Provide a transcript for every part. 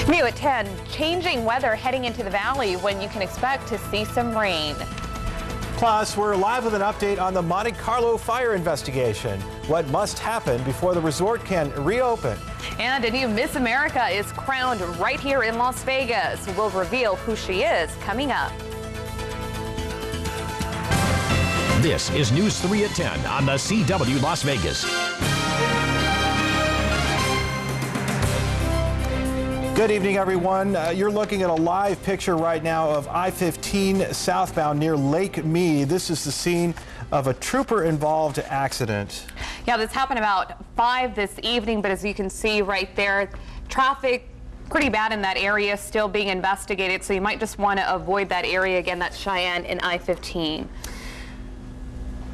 New at 10, changing weather heading into the valley when you can expect to see some rain. Plus, we're live with an update on the Monte Carlo fire investigation. What must happen before the resort can reopen? And a new Miss America is crowned right here in Las Vegas. We'll reveal who she is coming up. This is News 3 at 10 on the CW Las Vegas. Good evening, everyone. You're looking at a live picture right now of I-15 southbound near Lake Mead. This is the scene of a trooper-involved accident. Yeah, this happened about 5 this evening, but as you can see right there, traffic pretty bad in that area, still being investigated, so you might just want to avoid that area. Again, that's Cheyenne and I-15.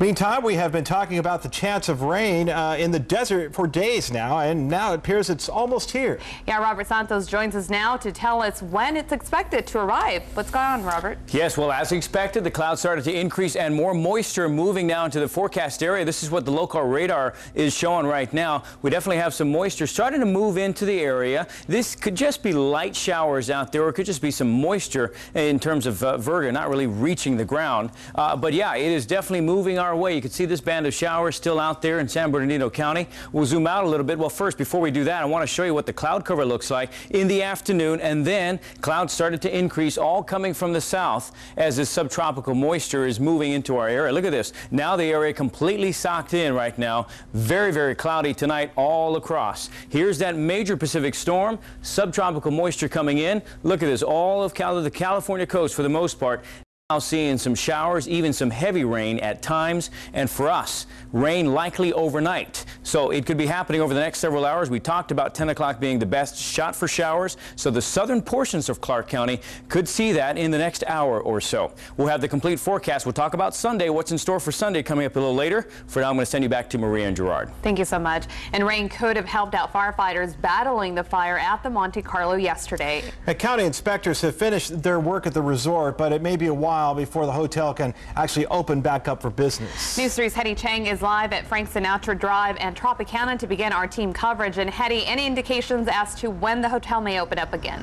Meantime, we have been talking about the chance of rain in the desert for days now, and now it appears it's almost here. Yeah, Robert Santos joins us now to tell us when it's expected to arrive. What's going on, Robert? Yes, well, as expected, the clouds started to increase and more moisture moving down to the forecast area. This is what the local radar is showing right now. We definitely have some moisture starting to move into the area. This could just be light showers out there, or it could just be some moisture in terms of virga, not really reaching the ground. But yeah, it is definitely moving our way. You can see this band of showers still out there in San Bernardino County. We'll zoom out a little bit. Well, first, before we do that, I want to show you what the cloud cover looks like in the afternoon, and then clouds started to increase, all coming from the south as this subtropical moisture is moving into our area. Look at this. Now the area completely socked in right now. Very, very cloudy tonight all across. Here's that major Pacific storm, subtropical moisture coming in. Look at this, all of the California coast for the most part. Now seeing some showers, even some heavy rain at times, and for us, rain likely overnight. So it could be happening over the next several hours. We talked about 10 o'clock being the best shot for showers, so the southern portions of Clark County could see that in the next hour or so. We'll have the complete forecast. We'll talk about Sunday, what's in store for Sunday coming up a little later. For now, I'm going to send you back to Maria and Gerard. Thank you so much. And rain could have helped out firefighters battling the fire at the Monte Carlo yesterday. County inspectors have finished their work at the resort, but it may be a while before the hotel can actually open back up for business. News 3's Hetty Chang is live at Frank Sinatra Drive and Tropicana to begin our team coverage. And Hetty, any indications as to when the hotel may open up again?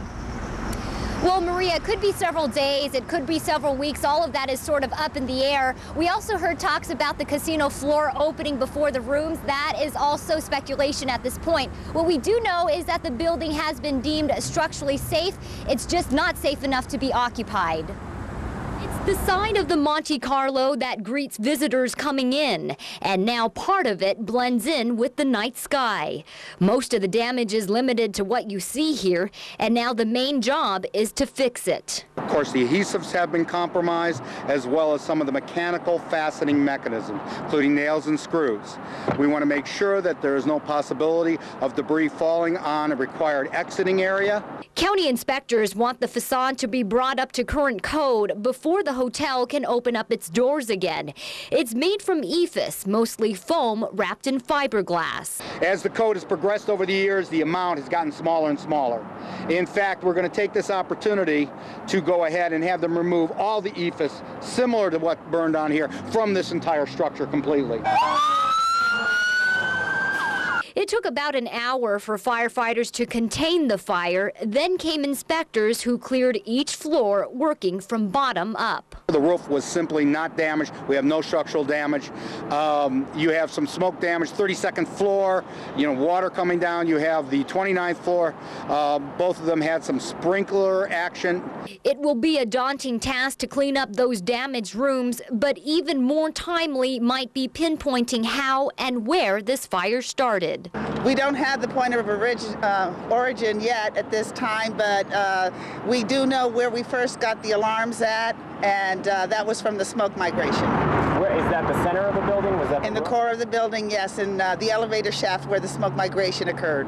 Well, Maria, it could be several days, it could be several weeks. All of that is sort of up in the air. We also heard talks about the casino floor opening before the rooms. That is also speculation at this point. What we do know is that the building has been deemed structurally safe. It's just not safe enough to be occupied. It's the sign of the Monte Carlo that greets visitors coming in, and now part of it blends in with the night sky. Most of the damage is limited to what you see here, and now the main job is to fix it. Of course, the adhesives have been compromised, as well as some of the mechanical fastening mechanisms, including nails and screws. We want to make sure that there is no possibility of debris falling on a required exiting area. County inspectors want the facade to be brought up to current code before the hotel can open up its doors again. It's made from ephes, mostly foam wrapped in fiberglass. As the code has progressed over the years, the amount has gotten smaller and smaller. In fact, we're going to take this opportunity to go ahead and have them remove all the ephes, similar to what burned on here, from this entire structure completely. It took about an hour for firefighters to contain the fire. Then came inspectors who cleared each floor, working from bottom up. The roof was simply not damaged. We have no structural damage. You have some smoke damage, 32nd floor, water coming down. You have the 29th floor. Both of them had some sprinkler action. It will be a daunting task to clean up those damaged rooms, but even more timely might be pinpointing how and where this fire started. We don't have the point of origin yet at this time, but we do know where we first got the alarms at, and that was from the smoke migration. Where is that, the center of the building? Was that in the core of the building, yes, in the elevator shaft where the smoke migration occurred.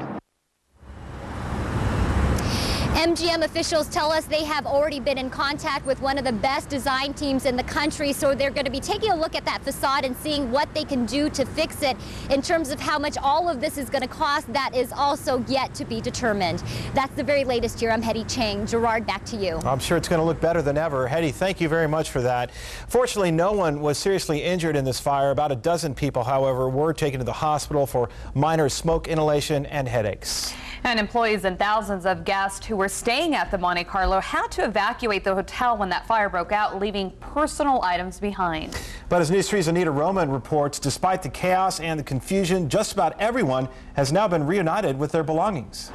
MGM officials tell us they have already been in contact with one of the best design teams in the country, so they're going to be taking a look at that facade and seeing what they can do to fix it. In terms of how much all of this is going to cost, that is also yet to be determined. That's the very latest here. I'm Hetty Chang. Gerard, back to you. I'm sure it's going to look better than ever. Hetty, thank you very much for that. Fortunately, no one was seriously injured in this fire. About a dozen people, however, were taken to the hospital for minor smoke inhalation and headaches. And employees and thousands of guests who were staying at the Monte Carlo had to evacuate the hotel when that fire broke out, leaving personal items behind. But as News 3's Anita reports, despite the chaos and the confusion, just about everyone has now been reunited with their belongings.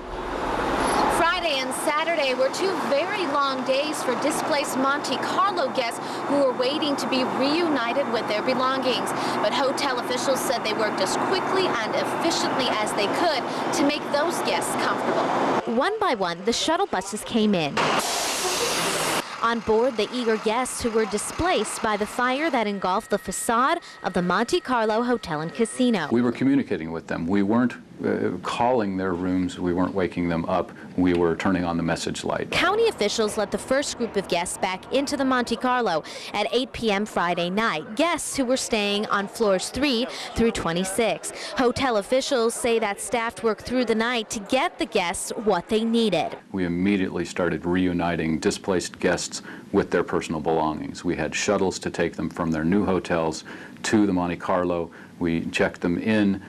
Friday and Saturday were two very long days for displaced Monte Carlo guests who were waiting to be reunited with their belongings. But hotel officials said they worked as quickly and efficiently as they could to make those guests comfortable. One by one, the shuttle buses came in. On board, the eager guests who were displaced by the fire that engulfed the facade of the Monte Carlo Hotel and Casino. We were communicating with them. We weren't calling their rooms. We weren't waking them up. We were turning on the message light. County officials let the first group of guests back into the Monte Carlo at 8 p.m. Friday night. Guests who were staying on floors 3 through 26. Hotel officials say that staff worked through the night to get the guests what they needed. We immediately started reuniting displaced guests with their personal belongings. We had shuttles to take them from their new hotels to the Monte Carlo. We checked them in,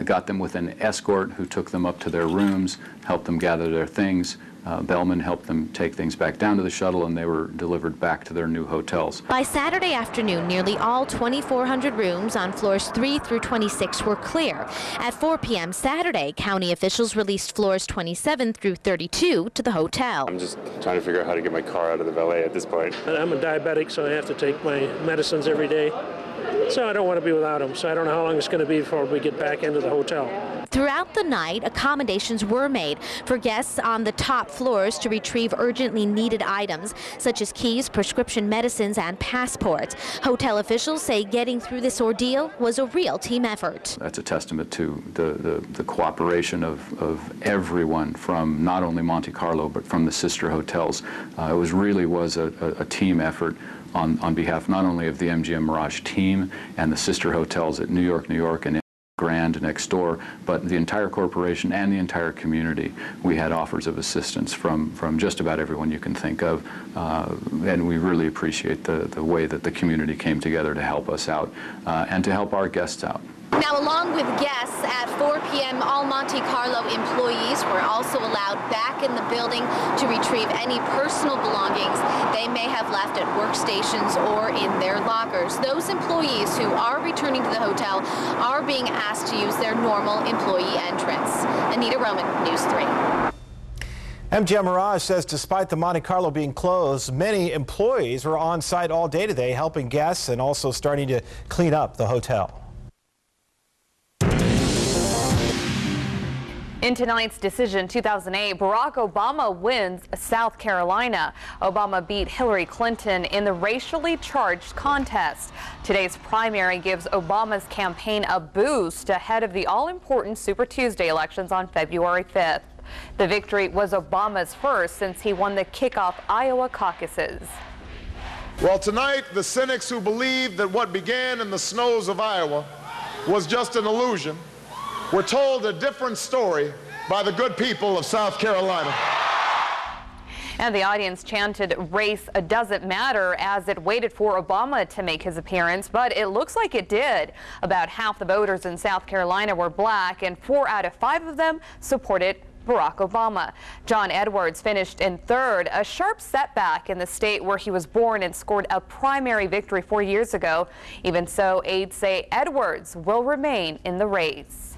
got them with an escort who took them up to their rooms, helped them gather their things. Bellman helped them take things back down to the shuttle, and they were delivered back to their new hotels. By Saturday afternoon, nearly all 2,400 rooms on floors 3 through 26 were clear. At 4 p.m. Saturday, county officials released floors 27 through 32 to the hotel. I'm just trying to figure out how to get my car out of the valet at this point. I'm a diabetic, so I have to take my medicines every day. So I don't want to be without them. So I don't know how long it's going to be before we get back into the hotel. Throughout the night, accommodations were made for guests on the top floors to retrieve urgently needed items such as keys, prescription medicines, and passports. Hotel officials say getting through this ordeal was a real team effort. That's a testament to the cooperation of everyone from not only Monte Carlo but from the sister hotels. It really was a team effort on behalf not only of the MGM Mirage team and the sister hotels at New York, and Grand next door, but the entire corporation and the entire community. We had offers of assistance from just about everyone you can think of, and we really appreciate the way that the community came together to help us out and to help our guests out. Now, along with guests, at 4 p.m., all Monte Carlo employees were also allowed back in the building to retrieve any personal belongings they may have left at workstations or in their lockers. Those employees who are returning to the hotel are being asked to use their normal employee entrance. Anita Roman, News 3. MGM Mirage says despite the Monte Carlo being closed, many employees were on site all day today helping guests and also starting to clean up the hotel. In tonight's decision, 2008, Barack Obama wins South Carolina. Obama beat Hillary Clinton in the racially charged contest. Today's primary gives Obama's campaign a boost ahead of the all-important Super Tuesday elections on February 5th. The victory was Obama's first since he won the kickoff Iowa caucuses. Well, tonight, the cynics who believed that what began in the snows of Iowa was just an illusion were told a different story by the good people of South Carolina. And the audience chanted race doesn't matter as it waited for Obama to make his appearance, but it looks like it did. About half the voters in South Carolina were black, and 4 out of 5 of them supported Barack Obama. John Edwards finished in third, a sharp setback in the state where he was born and scored a primary victory 4 years ago. Even so, aides say Edwards will remain in the race.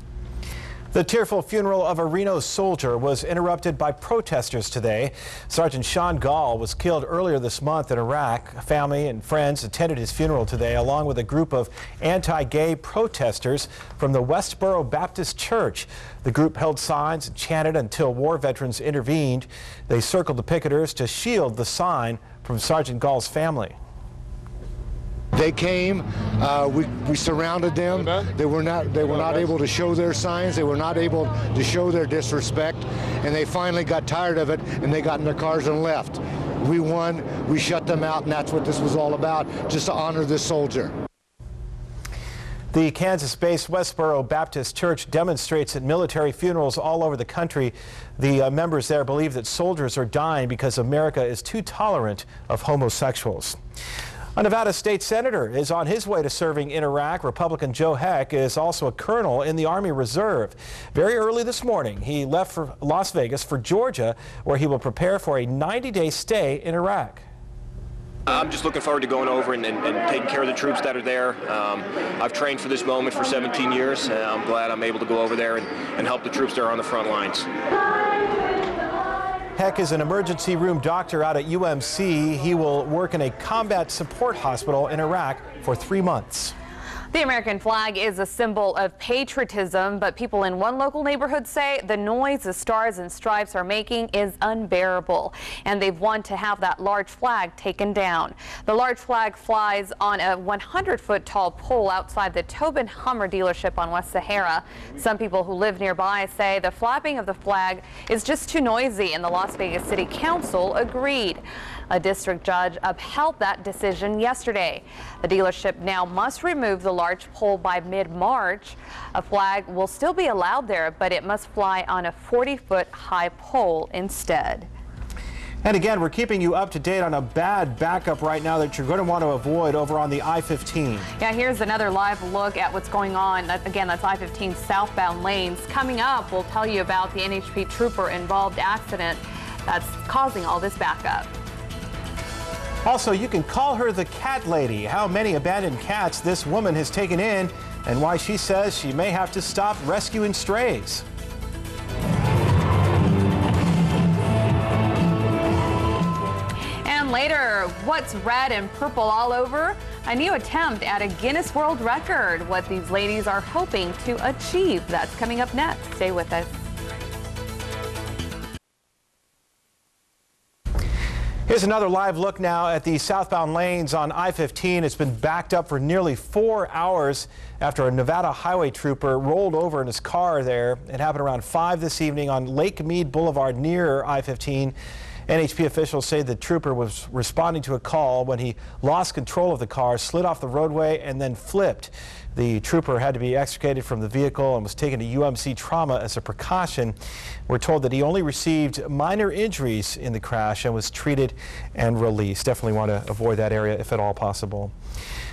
The tearful funeral of a Reno soldier was interrupted by protesters today. Sergeant Sean Gall was killed earlier this month in Iraq. Family and friends attended his funeral today, along with a group of anti-gay protesters from the Westboro Baptist Church. The group held signs and chanted until war veterans intervened. They circled the picketers to shield the sign from Sergeant Gall's family. They came, we surrounded them. They were not able to show their signs. They were not able to show their disrespect, and they finally got tired of it, and they got in their cars and left. We won, we shut them out, and that's what this was all about, just to honor this soldier. The Kansas-based Westboro Baptist Church demonstrates at military funerals all over the country. The members there believe that soldiers are dying because America is too tolerant of homosexuals. A Nevada state senator is on his way to serving in Iraq. Republican Joe Heck is also a colonel in the Army Reserve. Very early this morning, he left for Las Vegas for Georgia, where he will prepare for a 90-day stay in Iraq. I'm just looking forward to going over and taking care of the troops that are there. I've trained for this moment for 17 years. I'm glad I'm able to go over there and help the troops that are on the front lines. Heck is an emergency room doctor out at UMC. He will work in a combat support hospital in Iraq for 3 months. The American flag is a symbol of patriotism, but people in one local neighborhood say the noise the stars and stripes are making is unbearable, and they've wanted to have that large flag taken down. The large flag flies on a 100-foot tall pole outside the Tobin Hummer dealership on West Sahara. Some people who live nearby say the flapping of the flag is just too noisy, and the Las Vegas City Council agreed. A district judge upheld that decision yesterday. The dealership now must remove the large pole by mid-March. A flag will still be allowed there, but it must fly on a 40-foot high pole instead. And again, we're keeping you up to date on a bad backup right now that you're going to want to avoid over on the I-15. Yeah, here's another live look at what's going on. Again, that's I-15 southbound lanes. Coming up, we'll tell you about the NHP trooper involved accident that's causing all this backup. Also, you can call her the cat lady. How many abandoned cats this woman has taken in and why she says she may have to stop rescuing strays. And later, what's red and purple all over? A new attempt at a Guinness World Record. What these ladies are hoping to achieve. That's coming up next. Stay with us. Here's another live look now at the southbound lanes on I-15. It's been backed up for nearly 4 hours after a Nevada highway trooper rolled over in his car there. It happened around 5 this evening on Lake Mead Boulevard near I-15. NHP officials say the trooper was responding to a call when he lost control of the car, slid off the roadway, and then flipped. The trooper had to be extricated from the vehicle and was taken to UMC Trauma as a precaution. We're told that he only received minor injuries in the crash and was treated and released. Definitely want to avoid that area if at all possible.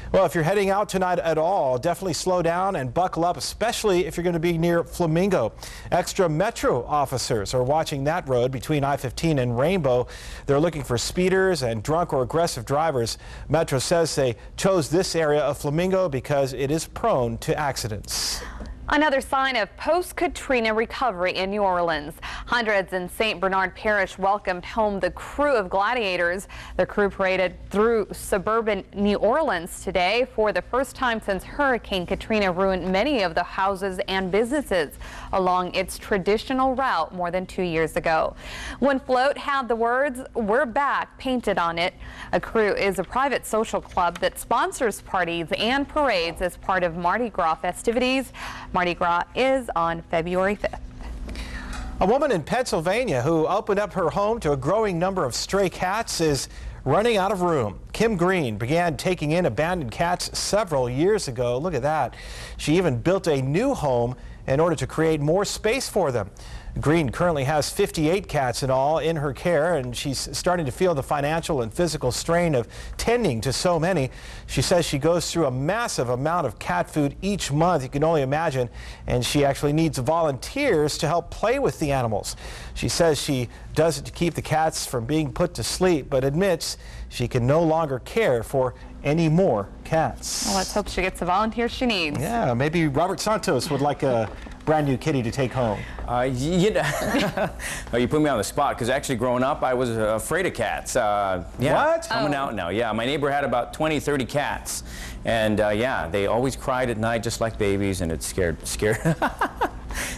Well, if you're heading out tonight at all, definitely slow down and buckle up, especially if you're going to be near Flamingo. Extra Metro officers are watching that road between I-15 and Rainbow. They're looking for speeders and drunk or aggressive drivers. Metro says they chose this area of Flamingo because it is prone to accidents. Another sign of post-Katrina recovery in New Orleans. Hundreds in St. Bernard Parish welcomed home the crew of gladiators. The crew paraded through suburban New Orleans today for the first time since Hurricane Katrina ruined many of the houses and businesses along its traditional route more than 2 years ago. One float had the words, "We're back," painted on it. A crew is a private social club that sponsors parties and parades as part of Mardi Gras festivities. Mardi Gras is on February 5th. A woman in Pennsylvania who opened up her home to a growing number of stray cats is running out of room. Kim Green began taking in abandoned cats several years ago. Look at that. She even built a new home in order to create more space for them. Green currently has 58 cats in all in her care, and she's starting to feel the financial and physical strain of tending to so many. She says she goes through a massive amount of cat food each month, you can only imagine, and she actually needs volunteers to help play with the animals. She says she does it to keep the cats from being put to sleep, but admits she can no longer care for any more cats. Well, let's hope she gets the volunteers she needs. Yeah, maybe Robert Santos would like a brand new kitty to take home. You put me on the spot, because actually growing up I was afraid of cats. Yeah, what? Coming out now. Yeah, my neighbor had about 20, 30 cats, and yeah, they always cried at night just like babies, and it scared.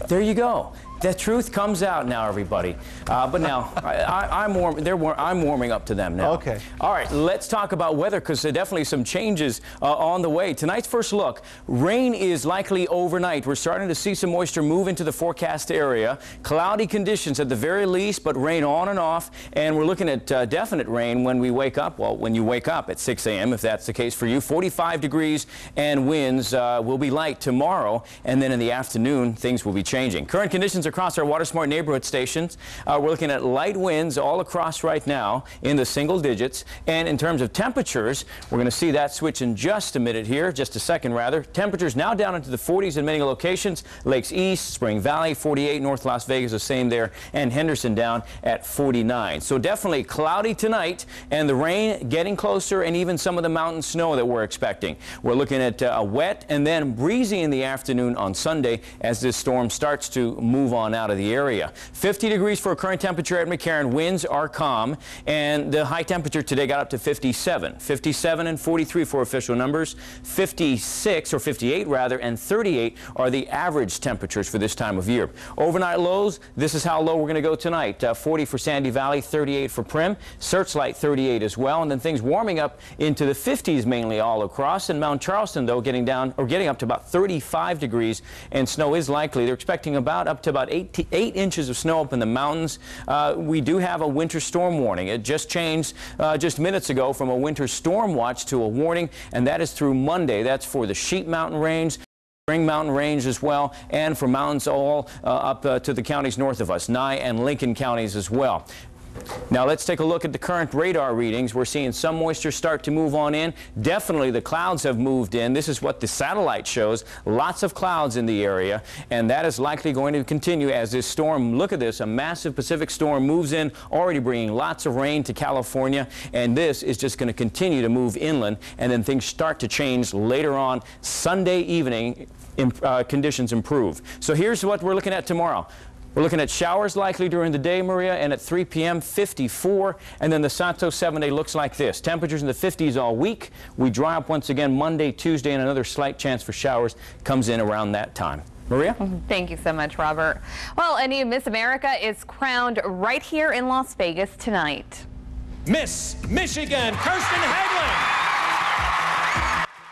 There you go. The truth comes out now, everybody. But now, I'm warming up to them now. Okay. All right, let's talk about weather, because there are definitely some changes on the way. Tonight's first look, rain is likely overnight. We're starting to see some moisture move into the forecast area. Cloudy conditions at the very least, but rain on and off. And we're looking at definite rain when we wake up. Well, when you wake up at 6 a.m., if that's the case for you. 45 degrees and winds will be light tomorrow. And then in the afternoon, things will be changing. Current conditions are across our WaterSmart neighborhood stations. We're looking at light winds all across right now in the single digits. And in terms of temperatures, we're going to see that switch in just a minute here, just a second rather. Temperatures now down into the 40s in many locations. Lakes East, Spring Valley, 48, North Las Vegas, the same there, and Henderson down at 49. So definitely cloudy tonight, and the rain getting closer, and even some of the mountain snow that we're expecting. We're looking at a wet and then breezy in the afternoon on Sunday as this storm starts to move on out of the area. 50 degrees for a current temperature at McCarran. Winds are calm, and the high temperature today got up to 57. 57 and 43 for official numbers. 56 or 58 rather, and 38 are the average temperatures for this time of year. Overnight lows, this is how low we're going to go tonight. 40 for Sandy Valley, 38 for Prim, Searchlight 38 as well, and then things warming up into the 50s mainly all across. And Mount Charleston though getting up to about 35 degrees, and snow is likely. They're expecting up to about 8 inches of snow up in the mountains. We do have a winter storm warning. It just changed just minutes ago from a winter storm watch to a warning, and that is through Monday. That's for the Sheep Mountain Range, Spring Mountain Range as well, and for mountains all up to the counties north of us, Nye and Lincoln counties as well. Now let's take a look at the current radar readings. We're seeing some moisture start to move on in. Definitely the clouds have moved in. This is what the satellite shows. Lots of clouds in the area, and that is likely going to continue as this storm, look at this, a massive Pacific storm moves in, already bringing lots of rain to California, and this is just going to continue to move inland, and then things start to change later on Sunday evening. Conditions improve. So here's what we're looking at tomorrow. We're looking at showers likely during the day, Maria, and at 3 p.m. 54, and then the Santos 7-day looks like this. Temperatures in the 50s all week. We dry up once again Monday, Tuesday, and another slight chance for showers comes in around that time. Maria? Thank you so much, Robert. Well, a new Miss America is crowned right here in Las Vegas tonight. Miss Michigan, Kirsten Hagelin.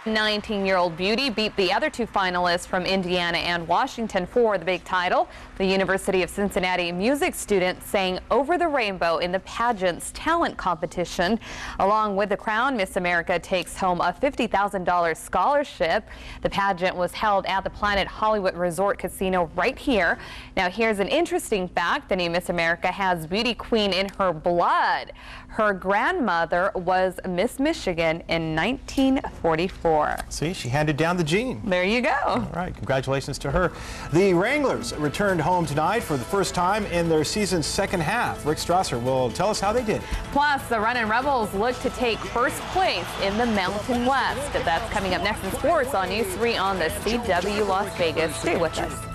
19-year-old beauty beat the other two finalists from Indiana and Washington for the big title. The University of Cincinnati music student sang Over the Rainbow in the pageant's talent competition. Along with the crown, Miss America takes home a $50,000 scholarship. The pageant was held at the Planet Hollywood Resort Casino right here. Now here's an interesting fact. The new Miss America has beauty queen in her blood. Her grandmother was Miss Michigan in 1944. See, she handed down the gene. There you go. All right, congratulations to her. The Wranglers returned home tonight for the first time in their season's second half. Rick Strasser will tell us how they did. Plus, the Runnin' Rebels look to take first place in the Mountain West. That's coming up next in sports on News 3 on the CW Las Vegas. Stay with us.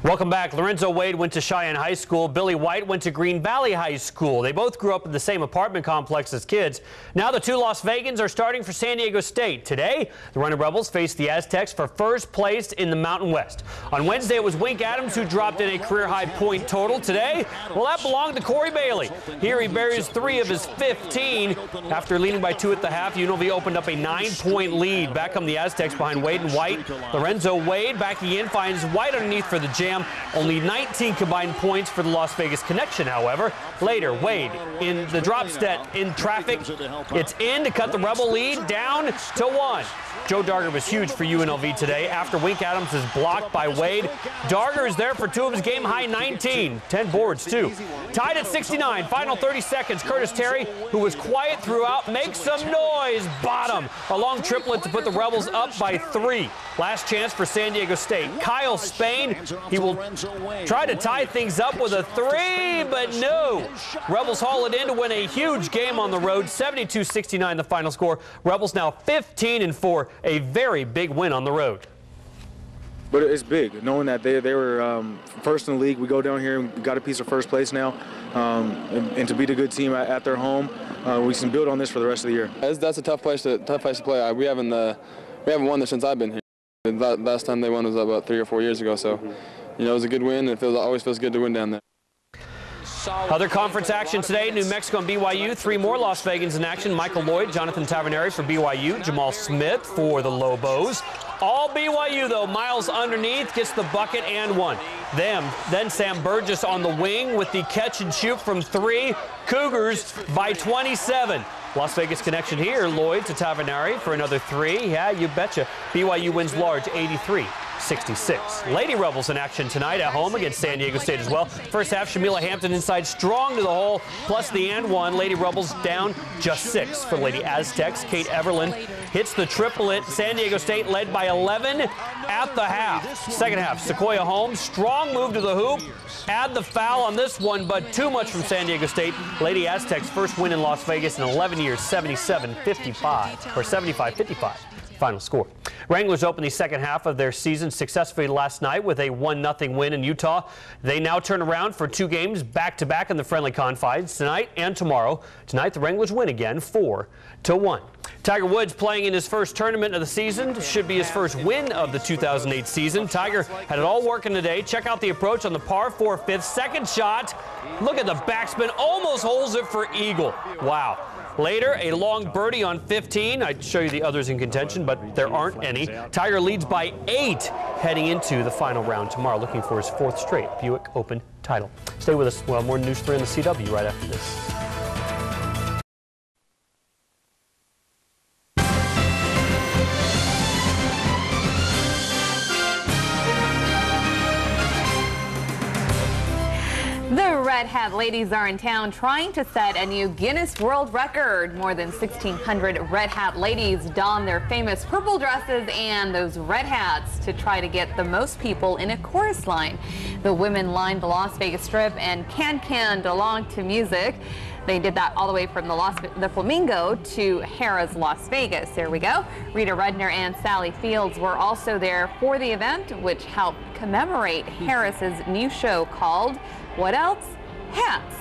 Welcome back. Lorenzo Wade went to Cheyenne High School. Billy White went to Green Valley High School. They both grew up in the same apartment complex as kids. Now the two Las Vegans are starting for San Diego State. Today, the Runnin' Rebels face the Aztecs for first place in the Mountain West. On Wednesday, it was Wink Adams who dropped in a career-high point total. Today, well, that belonged to Corey Bailey. Here he buries 3 of his 15. After leading by 2 at the half, UNLV opened up a 9-point lead. Back come the Aztecs behind Wade and White. Lorenzo Wade backing in finds White underneath for the jam. Only 19 combined points for the Las Vegas Connection, however. Later, Wade in the drop step in traffic. It's in to cut the Rebel lead down to 1. Joe Darger was huge for UNLV today after Wink Adams is blocked by Wade. Darger is there for 2 of his game-high 19. 10 boards, too. Tied at 69. Final 30 seconds. Curtis Terry, who was quiet throughout, makes some noise. Bottom. A long triplet to put the Rebels up by 3. Last chance for San Diego State. Kyle Spain, he will try to tie things up with a 3, but no. Rebels haul it in to win a huge game on the road. 72-69 the final score. Rebels now 15-4. A very big win on the road. But it's big, knowing that they were first in the league. We go down here and got a piece of first place now, and to beat a good team at their home, we can build on this for the rest of the year. That's a tough place to play. We haven't won this since I've been here. The last time they won was about 3 or 4 years ago. So, you know, it was a good win. It always feels good to win down there. Other conference action today, New Mexico and BYU. 3 more Las Vegans in action. Michael Lloyd, Jonathan Tavernari for BYU, Jamal Smith for the Lobos. All BYU, though. Miles underneath, gets the bucket and 1. Then Sam Burgess on the wing with the catch and shoot from 3. Cougars by 27. Las Vegas Connection here. Lloyd to Tavernari for another 3. Yeah, you betcha. BYU wins large, 83-79. 66. Lady Rebels in action tonight at home against San Diego State as well. First half, Shamila Hampton inside strong to the hole, plus the and one. Lady Rebels down just 6 for Lady Aztecs. Kate Everland hits the triplet. San Diego State led by 11 at the half. Second half, Sequoia Holmes, strong move to the hoop. Add the foul on this one, but too much from San Diego State. Lady Aztecs' first win in Las Vegas in 11 years, 77-55, or 75-55. Final score. Wranglers opened the second half of their season successfully last night with a 1-0 win in Utah. They now turn around for 2 games back-to-back in the friendly confines tonight and tomorrow. Tonight, the Wranglers win again, 4-1. Tiger Woods playing in his first tournament of the season. Should be his first win of the 2008 season. Tiger had it all working today. Check out the approach on the par 4 fifth. Second shot. Look at the backspin. Almost holds it for eagle. Wow. Later, a long birdie on 15. I'd show you the others in contention, but there aren't any. Tiger leads by 8 heading into the final round tomorrow, looking for his 4th straight Buick Open title. Stay with us. Well, more News 3 on the CW right after this. The Red Hat ladies are in town trying to set a new Guinness World Record. More than 1,600 Red Hat ladies don their famous purple dresses and those red hats to try to get the most people in a chorus line. The women lined the Las Vegas Strip and can-canned along to music. They did that all the way from the Flamingo to Harrah's Las Vegas. There we go. Rita Rudner and Sally Fields were also there for the event, which helped commemorate Harris's new show called What Else? Hats.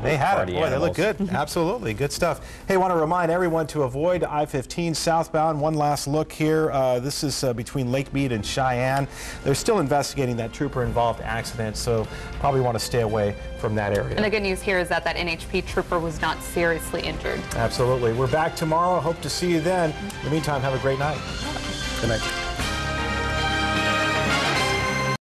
They had it. Boy, they look good. Absolutely. Good stuff. Hey, want to remind everyone to avoid I-15 southbound. One last look here. This is between Lake Mead and Cheyenne. They're still investigating that trooper-involved accident, so probably want to stay away from that area. And the good news here is that NHP trooper was not seriously injured. Absolutely. We're back tomorrow. Hope to see you then. In the meantime, have a great night. Good night.